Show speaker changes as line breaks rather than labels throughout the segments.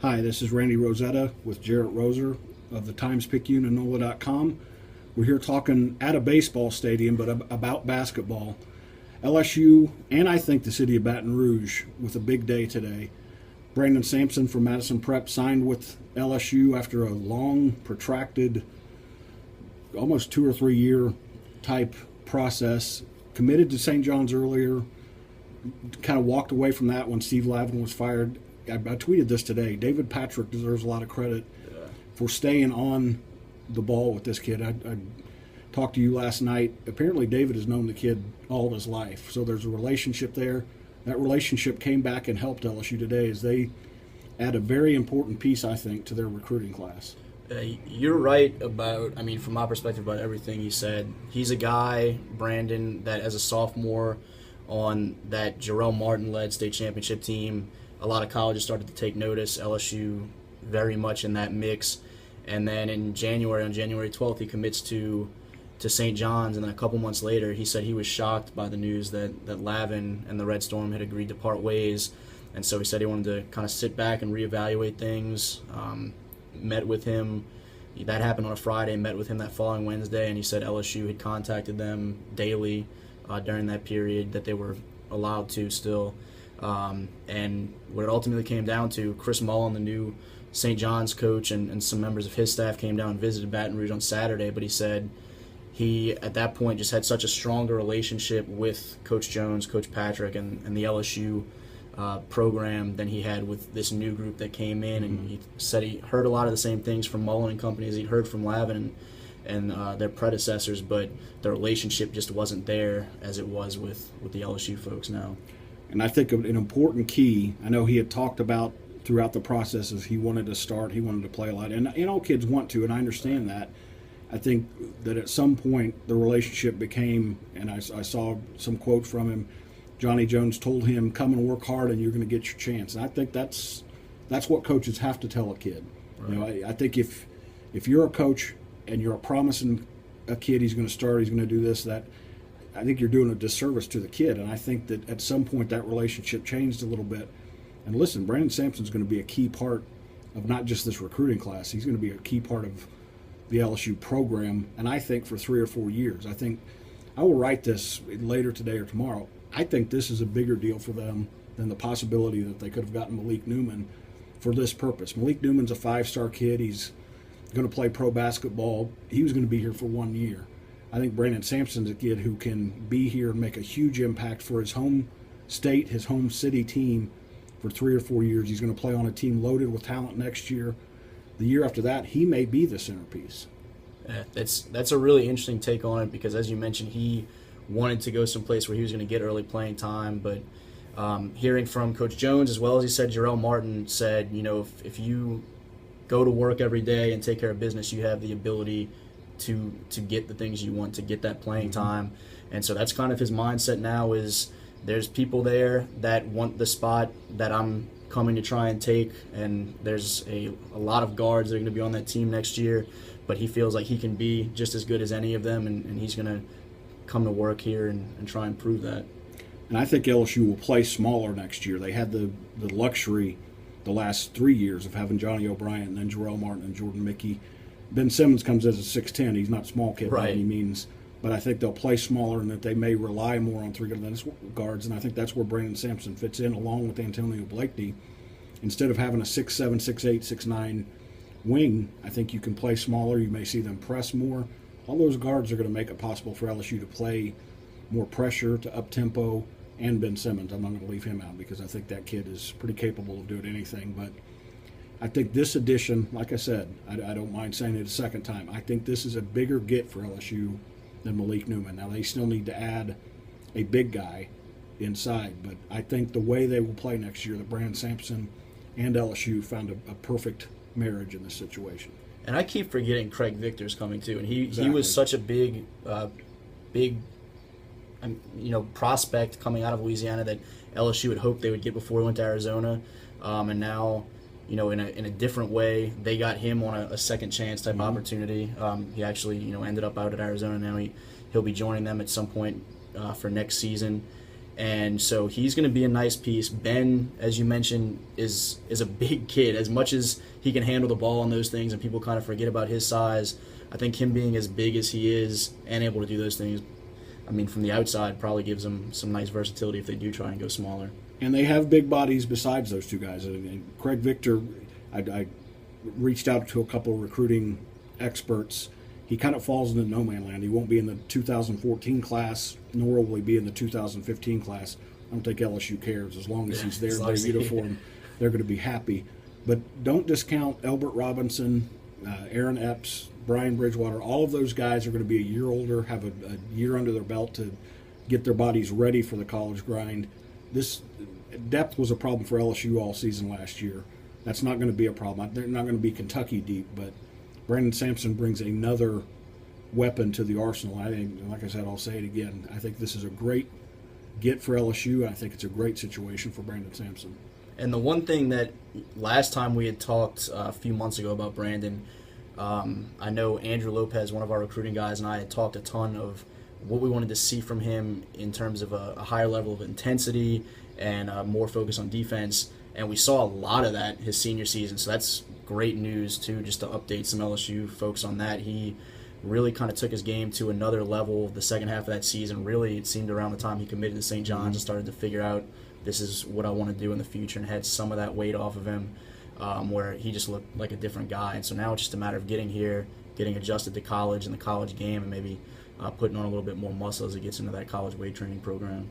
Hi, this is Rosetta with Jerit Roser of the Times-Picayune and NOLA.com. We're here talking at a baseball stadium, but about basketball. LSU and I think the city of Baton Rouge with a big day today. Brandon Sampson from Madison Prep signed with LSU after a long, protracted, almost 2 or 3 year type process. Committed to St. John's earlier, kind of walked away from that when Steve Lavin was fired. I tweeted this today. David Patrick deserves a lot of credit for staying on the ball with this kid. I talked to you last night. Apparently David has known the kid all of his life, so there's a relationship there. That relationship came back and helped LSU today as they add a very important piece, I think, to their recruiting class.
You're right about, from my perspective, about everything he said. He's a guy, Brandon, that as a sophomore on that Jerome Martin-led state championship team, a lot of colleges started to take notice. LSU very much in that mix. And then in January, on January 12th, he commits to St. John's. And then a couple months later, he said he was shocked by the news that Lavin and the Red Storm had agreed to part ways. And so he said he wanted to kind of sit back and reevaluate things. Met with him. That happened on a Friday, met with him that following Wednesday, and he said LSU had contacted them daily during that period that they were allowed to still. And what it ultimately came down to, Chris Mullen, the new St. John's coach, and some members of his staff came down and visited Baton Rouge on Saturday, but he said he, at that point, just had such a stronger relationship with Coach Jones, Coach Patrick, and the LSU program than he had with this new group that came in. And he said he heard a lot of the same things from Mullen and company as he heard from Lavin and their predecessors, but the relationship just wasn't there as it was with the LSU folks now.
And I think an important key, I know he had talked about throughout the process, is he wanted to start, he wanted to play a lot. And all kids want to, and I understand that. I think that at some point the relationship became, and I saw some quote from him, Johnny Jones told him, come and work hard and you're going to get your chance. And I think that's what coaches have to tell a kid. Right. You know, I think if you're a coach and you're promising a kid he's going to start, he's going to do this, that, I think you're doing a disservice to the kid. And I think that at some point that relationship changed a little bit. And listen, Brandon Sampson's going to be a key part of not just this recruiting class. He's going to be a key part of the LSU program, and I think for 3 or 4 years. I think I will write this later today or tomorrow. I think this is a bigger deal for them than the possibility that they could have gotten Malik Newman for this purpose. Malik Newman's a 5-star kid. He's going to play pro basketball. He was going to be here for 1 year. I think Brandon Sampson's a kid who can be here and make a huge impact for his home state, his home city team for 3 or 4 years. He's going to play on a team loaded with talent next year. The year after that, he may be the centerpiece.
Yeah, that's a really interesting take on it because, as you mentioned, he wanted to go someplace where he was going to get early playing time. But hearing from Coach Jones, as well as he said, Jerome Martin said, if you go to work every day and take care of business, you have the ability to get the things you want, to get that playing time. And so that's kind of his mindset now, is there's people there that want the spot that I'm coming to try and take, and there's a lot of guards that are going to be on that team next year, but he feels like he can be just as good as any of them, and he's going to come to work here and try and prove that.
And I think LSU will play smaller next year. They had the luxury the last 3 years of having Johnny O'Brien and then Jarrell Martin and Jordan Mickey. Ben Simmons comes as a 6'10". He's not a small kid by any means, but I think they'll play smaller and that they may rely more on 3 guards, and I think that's where Brandon Sampson fits in along with Antonio Blakeney. Instead of having a 6'7", 6'8", 6'9" wing, I think you can play smaller. You may see them press more. All those guards are going to make it possible for LSU to play more pressure, to up-tempo, and Ben Simmons. I'm not going to leave him out because I think that kid is pretty capable of doing anything. But I think this addition, like I said, I don't mind saying it a second time, I think this is a bigger get for LSU than Malik Newman. Now, they still need to add a big guy inside, but I think the way they will play next year, that Brandon Sampson and LSU found a perfect marriage in this situation.
And I keep forgetting Craig Victor's coming too, and he was such a big prospect coming out of Louisiana that LSU had hoped they would get before he went to Arizona, and now, in a different way, they got him on a second chance type opportunity. He actually ended up out at Arizona. Now he'll be joining them at some point for next season. And so he's going to be a nice piece. Ben, as you mentioned, is a big kid. As much as he can handle the ball on those things, and people kind of forget about his size, I think him being as big as he is and able to do those things, I mean, from the outside, probably gives them some nice versatility if they do try and go smaller.
And they have big bodies besides those two guys. And Craig Victor, I reached out to a couple of recruiting experts. He kind of falls into no man land. He won't be in the 2014 class, nor will he be in the 2015 class. I don't think LSU cares. As long as he's there in their uniform, they're going to be happy. But don't discount Elbert Robinson, Aaron Epps, Brian Bridgewater. All of those guys are going to be a year older, have a year under their belt to get their bodies ready for the college grind. This depth was a problem for LSU all season last year. That's not going to be a problem. They're not going to be Kentucky deep, but Brandon Sampson brings another weapon to the arsenal. I think, like I said, I'll say it again. I think this is a great get for LSU. I think it's a great situation for Brandon Sampson.
And the one thing that last time we had talked a few months ago about Brandon, I know Andrew Lopez, one of our recruiting guys, and I had talked a ton of what we wanted to see from him in terms of a higher level of intensity and more focus on defense. And we saw a lot of that his senior season, so that's great news, too, just to update some LSU folks on that. He really kind of took his game to another level the second half of that season. Really, it seemed around the time he committed to St. John's and started to figure out this is what I want to do in the future, and had some of that weight off of him where he just looked like a different guy. And so now it's just a matter of getting here, getting adjusted to college and the college game, and maybe putting on a little bit more muscle as he gets into that college weight training program.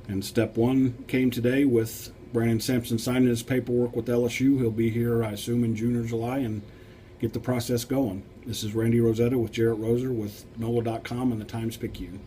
And step one came today with Brandon Sampson signing his paperwork with LSU. He'll be here, I assume, in June or July and get the process going. This is Randy Rosetta with Jerit Roser with NOLA.com and the Times-Picayune.